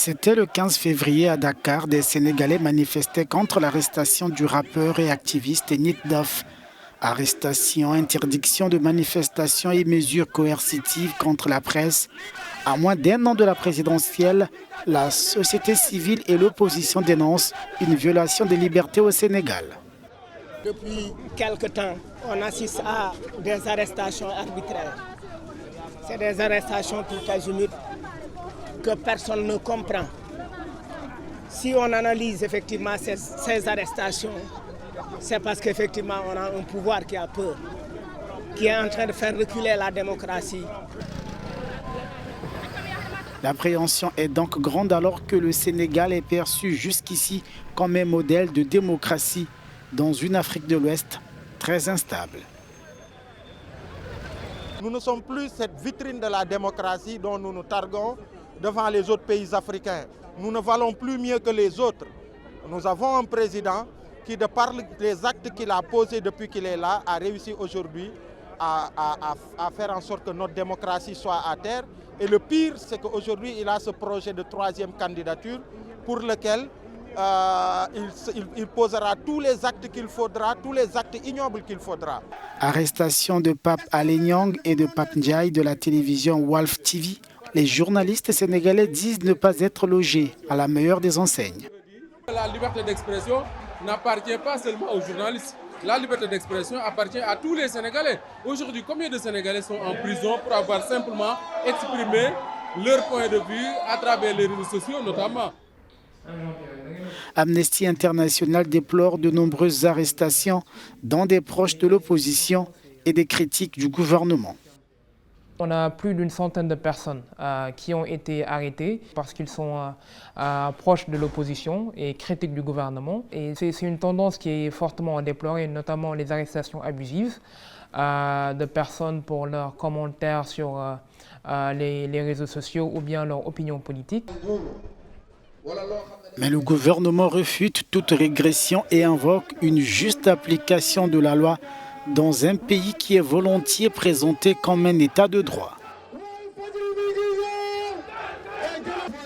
C'était le 15 février à Dakar, des Sénégalais manifestaient contre l'arrestation du rappeur et activiste Nit Doff. Arrestation, interdiction de manifestation et mesures coercitives contre la presse. À moins d'un an de la présidentielle, la société civile et l'opposition dénoncent une violation des libertés au Sénégal. Depuis quelque temps, on assiste à des arrestations arbitraires. C'est des arrestations tout azimut que personne ne comprend. Si on analyse effectivement ces arrestations, c'est parce qu'effectivement on a un pouvoir qui a peur, qui est en train de faire reculer la démocratie. L'appréhension est donc grande alors que le Sénégal est perçu jusqu'ici comme un modèle de démocratie dans une Afrique de l'Ouest très instable. Nous ne sommes plus cette vitrine de la démocratie dont nous nous targuons devant les autres pays africains. Nous ne valons plus mieux que les autres. Nous avons un président qui, de par les actes qu'il a posés depuis qu'il est là, a réussi aujourd'hui à faire en sorte que notre démocratie soit à terre. Et le pire, c'est qu'aujourd'hui, il a ce projet de troisième candidature pour lequel il posera tous les actes qu'il faudra, tous les actes ignobles qu'il faudra. Arrestation de Pape Alé Niang et de Pape Ndiaye de la télévision Walf TV. Les journalistes sénégalais disent ne pas être logés à la meilleure des enseignes. La liberté d'expression n'appartient pas seulement aux journalistes. La liberté d'expression appartient à tous les Sénégalais. Aujourd'hui, combien de Sénégalais sont en prison pour avoir simplement exprimé leur point de vue à travers les réseaux sociaux notamment? Amnesty International déplore de nombreuses arrestations dont des proches de l'opposition et des critiques du gouvernement. On a plus d'une centaine de personnes qui ont été arrêtées parce qu'ils sont proches de l'opposition et critiques du gouvernement. Et c'est une tendance qui est fortement à déplorer, notamment les arrestations abusives de personnes pour leurs commentaires sur les réseaux sociaux ou bien leur opinion politique. Mais le gouvernement refute toute régression et invoque une juste application de la loi dans un pays qui est volontiers présenté comme un état de droit.